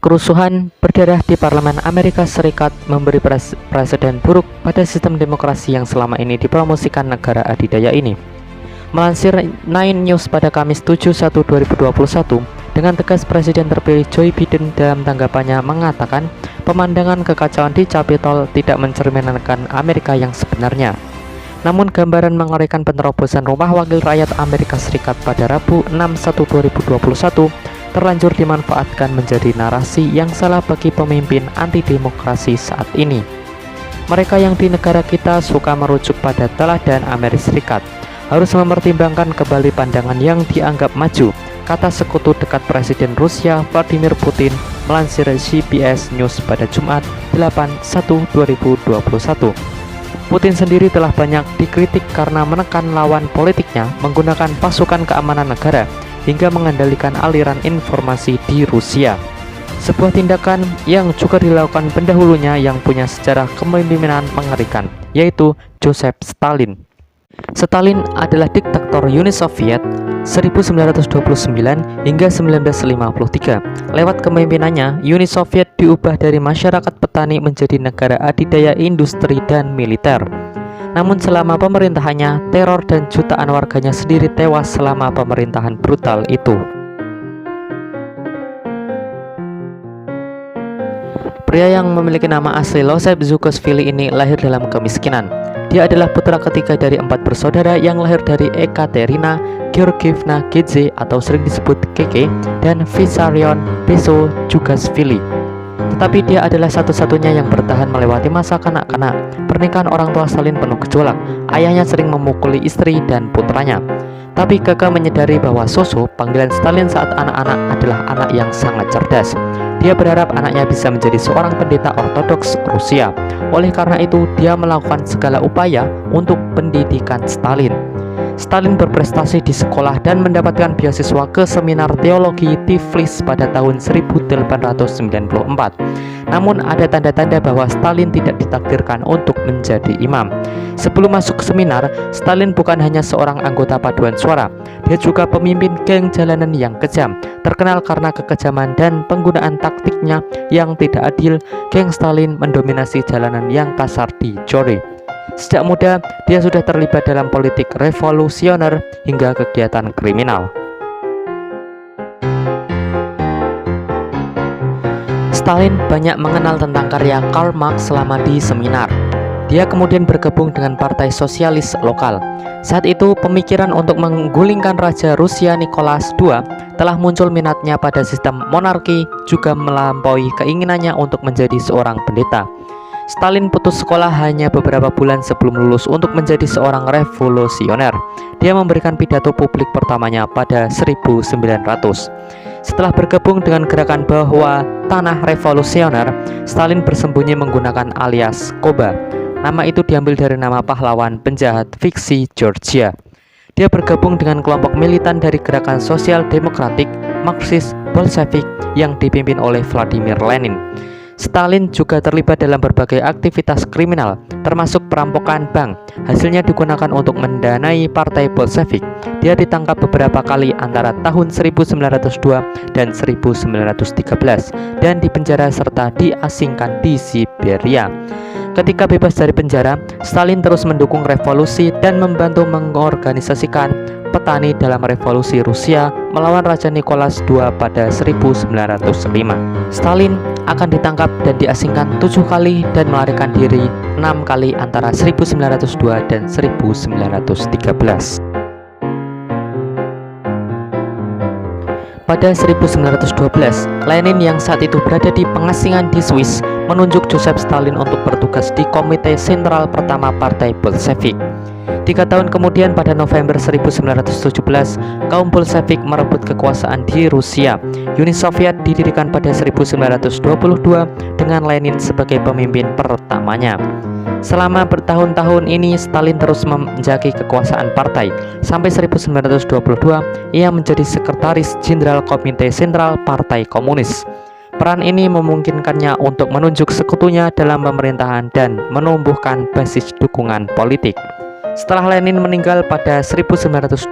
Kerusuhan berdarah di Parlemen Amerika Serikat memberi presiden buruk pada sistem demokrasi yang selama ini dipromosikan negara adidaya ini. Melansir Nine News pada Kamis 7/1/2021, dengan tegas Presiden terpilih Joe Biden dalam tanggapannya mengatakan pemandangan kekacauan di Capitol tidak mencerminkan Amerika yang sebenarnya. Namun gambaran mengerikan penerobosan rumah wakil rakyat Amerika Serikat pada Rabu 6/1/2021 terlanjur dimanfaatkan menjadi narasi yang salah bagi pemimpin anti-demokrasi saat ini. Mereka yang di negara kita suka merujuk pada teladan Amerika Serikat harus mempertimbangkan kembali pandangan yang dianggap maju, kata sekutu dekat Presiden Rusia Vladimir Putin melansir CBS News pada Jumat 8/1/2021. Putin sendiri telah banyak dikritik karena menekan lawan politiknya menggunakan pasukan keamanan negara hingga mengendalikan aliran informasi di Rusia. Sebuah tindakan yang juga dilakukan pendahulunya yang punya sejarah kepemimpinan mengerikan, yaitu Joseph Stalin. Stalin adalah diktator Uni Soviet 1929 hingga 1953. Lewat kepemimpinannya, Uni Soviet diubah dari masyarakat petani menjadi negara adidaya industri dan militer. Namun selama pemerintahannya, teror dan jutaan warganya sendiri tewas selama pemerintahan brutal itu. Pria yang memiliki nama asli Losep Zukashvili ini lahir dalam kemiskinan. Dia adalah putra ketiga dari 4 bersaudara yang lahir dari Ekaterina Georgievna Gedze atau sering disebut Keke dan Vissarion Beso Zukashvili. Tetapi dia adalah satu-satunya yang bertahan melewati masa kanak-kanak. Pernikahan orang tua Stalin penuh gejolak. Ayahnya sering memukuli istri dan putranya. Tapi Keke menyadari bahwa Soso, panggilan Stalin saat anak-anak, adalah anak yang sangat cerdas. Dia berharap anaknya bisa menjadi seorang pendeta ortodoks Rusia. Oleh karena itu, dia melakukan segala upaya untuk pendidikan Stalin. Stalin berprestasi di sekolah dan mendapatkan beasiswa ke seminar teologi Tiflis pada tahun 1894. Namun ada tanda-tanda bahwa Stalin tidak ditakdirkan untuk menjadi imam. Sebelum masuk ke seminar, Stalin bukan hanya seorang anggota paduan suara, dia juga pemimpin geng jalanan yang kejam. Terkenal karena kekejaman dan penggunaan taktiknya yang tidak adil, geng Stalin mendominasi jalanan yang kasar di Jori. Sejak muda, dia sudah terlibat dalam politik revolusioner hingga kegiatan kriminal. Stalin banyak mengenal tentang karya Karl Marx selama di seminar. Dia kemudian bergabung dengan Partai Sosialis lokal. Saat itu, pemikiran untuk menggulingkan Raja Rusia Nicholas II telah muncul. Minatnya pada sistem monarki juga melampaui keinginannya untuk menjadi seorang pendeta. Stalin putus sekolah hanya beberapa bulan sebelum lulus untuk menjadi seorang revolusioner. Dia memberikan pidato publik pertamanya pada 1900. Setelah bergabung dengan gerakan bawah tanah revolusioner, Stalin bersembunyi menggunakan alias Koba. Nama itu diambil dari nama pahlawan penjahat fiksi Georgia. Dia bergabung dengan kelompok militan dari gerakan sosial demokratik Marxis Bolshevik yang dipimpin oleh Vladimir Lenin. Stalin juga terlibat dalam berbagai aktivitas kriminal, termasuk perampokan bank. Hasilnya digunakan untuk mendanai partai Bolshevik. Dia ditangkap beberapa kali antara tahun 1902 dan 1913 dan dipenjara serta diasingkan di Siberia. Ketika bebas dari penjara, Stalin terus mendukung revolusi dan membantu mengorganisasikan petani dalam revolusi Rusia melawan Raja Nicholas II pada 1905. Stalin akan ditangkap dan diasingkan 7 kali dan melarikan diri 6 kali antara 1902 dan 1913. Pada 1912, Lenin yang saat itu berada di pengasingan di Swiss menunjuk Joseph Stalin untuk bertugas di Komite Sentral pertama Partai Bolshevik. 3 tahun kemudian, pada November 1917, kaum Bolshevik merebut kekuasaan di Rusia. Uni Soviet didirikan pada 1922 dengan Lenin sebagai pemimpin pertamanya. Selama bertahun-tahun ini, Stalin terus menjagi kekuasaan partai. Sampai 1922, ia menjadi sekretaris jenderal Komite Sentral Partai Komunis. Peran ini memungkinkannya untuk menunjuk sekutunya dalam pemerintahan dan menumbuhkan basis dukungan politik. Setelah Lenin meninggal pada 1924,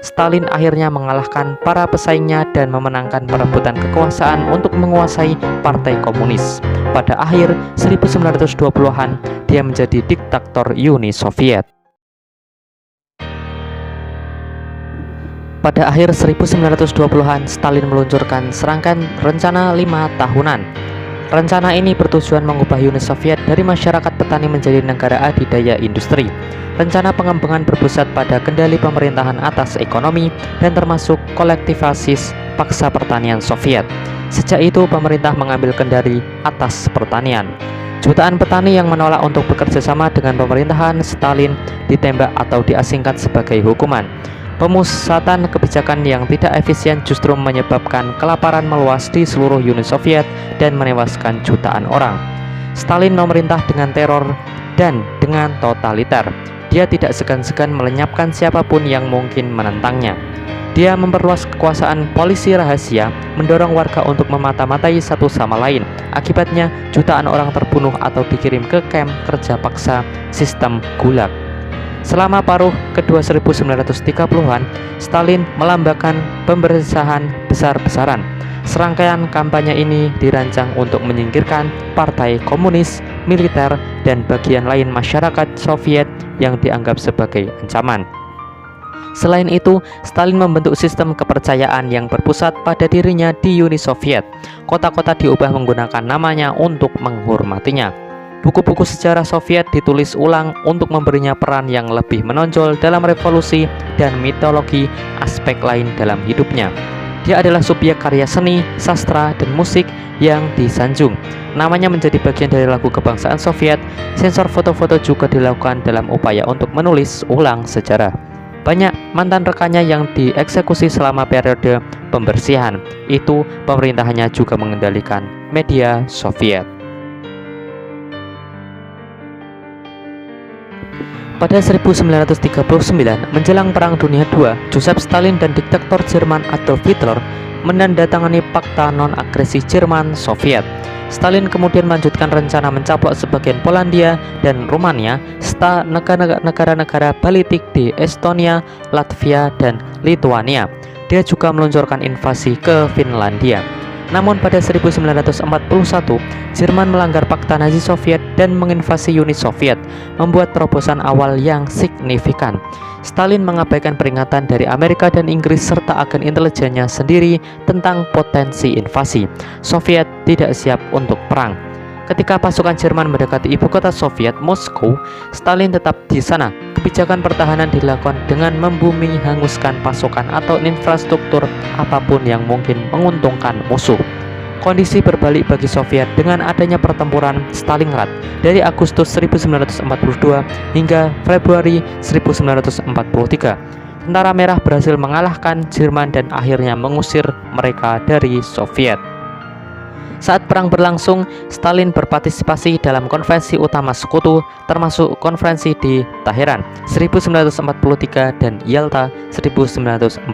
Stalin akhirnya mengalahkan para pesaingnya dan memenangkan perebutan kekuasaan untuk menguasai Partai Komunis. Pada akhir 1920-an, dia menjadi diktator Uni Soviet. Pada akhir 1920-an, Stalin meluncurkan serangkaian rencana 5 tahunan. Rencana ini bertujuan mengubah Uni Soviet dari masyarakat petani menjadi negara adidaya industri. Rencana pengembangan berpusat pada kendali pemerintahan atas ekonomi dan termasuk kolektivasi paksa pertanian Soviet. Sejak itu, pemerintah mengambil kendali atas pertanian. Jutaan petani yang menolak untuk bekerja sama dengan pemerintahan Stalin ditembak atau diasingkan sebagai hukuman. Pemusatan kebijakan yang tidak efisien justru menyebabkan kelaparan meluas di seluruh Uni Soviet dan menewaskan jutaan orang. Stalin memerintah dengan teror dan dengan totaliter. Dia tidak segan-segan melenyapkan siapapun yang mungkin menentangnya. Dia memperluas kekuasaan polisi rahasia, mendorong warga untuk memata-matai satu sama lain. Akibatnya, jutaan orang terbunuh atau dikirim ke kamp kerja paksa sistem Gulag. Selama paruh kedua 1930-an, Stalin melambangkan pemberontakan besar-besaran. Serangkaian kampanye ini dirancang untuk menyingkirkan partai komunis, militer, dan bagian lain masyarakat Soviet yang dianggap sebagai ancaman. Selain itu, Stalin membentuk sistem kepercayaan yang berpusat pada dirinya di Uni Soviet. Kota-kota diubah menggunakan namanya untuk menghormatinya. Buku-buku sejarah Soviet ditulis ulang untuk memberinya peran yang lebih menonjol dalam revolusi dan mitologi aspek lain dalam hidupnya. Dia adalah subjek karya seni, sastra, dan musik yang disanjung. Namanya menjadi bagian dari lagu kebangsaan Soviet. Sensor foto-foto juga dilakukan dalam upaya untuk menulis ulang sejarah. Banyak mantan rekannya yang dieksekusi selama periode pembersihan. Itu pemerintahannya juga mengendalikan media Soviet. Pada 1939, menjelang Perang Dunia II, Joseph Stalin dan diktator Jerman Adolf Hitler menandatangani Fakta Non-Agresi Jerman-Soviet. Stalin kemudian melanjutkan rencana mencaplok sebagian Polandia dan Rumania serta negara-negara Baltik di Estonia, Latvia, dan Lithuania. Dia juga meluncurkan invasi ke Finlandia. Namun pada 1941, Jerman melanggar Pakta Nazi Soviet dan menginvasi Uni Soviet, membuat terobosan awal yang signifikan. Stalin mengabaikan peringatan dari Amerika dan Inggris serta agen intelijennya sendiri tentang potensi invasi. Soviet tidak siap untuk perang. Ketika pasukan Jerman mendekati ibu kota Soviet, Moskow, Stalin tetap di sana. Kebijakan pertahanan dilakukan dengan membumi hanguskan pasukan atau infrastruktur apapun yang mungkin menguntungkan musuh. Kondisi berbalik bagi Soviet dengan adanya pertempuran Stalingrad dari Agustus 1942 hingga Februari 1943. Tentara Merah berhasil mengalahkan Jerman dan akhirnya mengusir mereka dari Soviet. Saat perang berlangsung, Stalin berpartisipasi dalam konferensi utama sekutu, termasuk konferensi di Teheran 1943 dan Yalta 1945.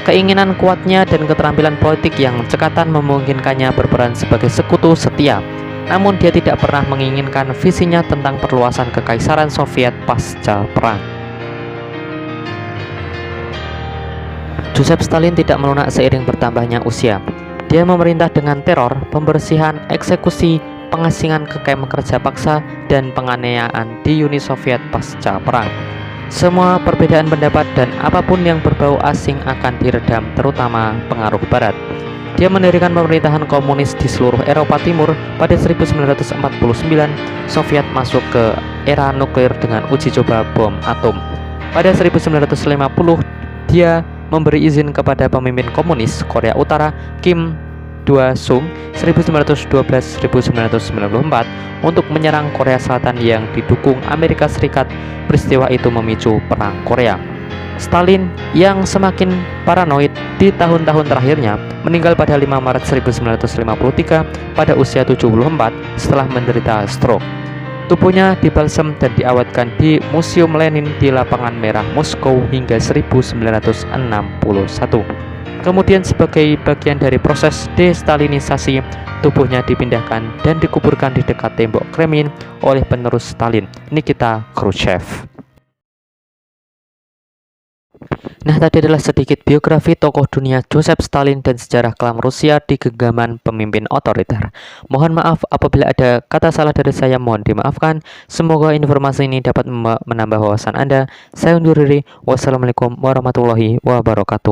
Keinginan kuatnya dan keterampilan politik yang cekatan memungkinkannya berperan sebagai sekutu setia. Namun dia tidak pernah menginginkan visinya tentang perluasan kekaisaran Soviet pasca perang. Joseph Stalin tidak melunak seiring bertambahnya usia. Dia memerintah dengan teror, pembersihan, eksekusi, pengasingan ke kamp kerja paksa, dan penganiayaan di Uni Soviet pasca perang. Semua perbedaan pendapat dan apapun yang berbau asing akan diredam, terutama pengaruh Barat. Dia mendirikan pemerintahan komunis di seluruh Eropa Timur. Pada 1949, Soviet masuk ke era nuklir dengan uji coba bom atom. Pada 1950, dia memberi izin kepada pemimpin komunis Korea Utara Kim Il-sung 1912-1994 untuk menyerang Korea Selatan yang didukung Amerika Serikat. Peristiwa itu memicu Perang Korea. Stalin yang semakin paranoid di tahun-tahun terakhirnya meninggal pada 5 Maret 1953 pada usia 74 setelah menderita stroke. Tubuhnya dibalsem dan diawetkan di Museum Lenin di Lapangan Merah Moskow hingga 1961. Kemudian sebagai bagian dari proses destalinisasi, tubuhnya dipindahkan dan dikuburkan di dekat tembok Kremlin oleh penerus Stalin, Nikita Khrushchev. Nah, tadi adalah sedikit biografi tokoh dunia Joseph Stalin dan sejarah kelam Rusia di genggaman pemimpin otoriter. Mohon maaf apabila ada kata salah dari saya, mohon dimaafkan. Semoga informasi ini dapat menambah wawasan Anda. Saya undur diri. Wassalamualaikum warahmatullahi wabarakatuh.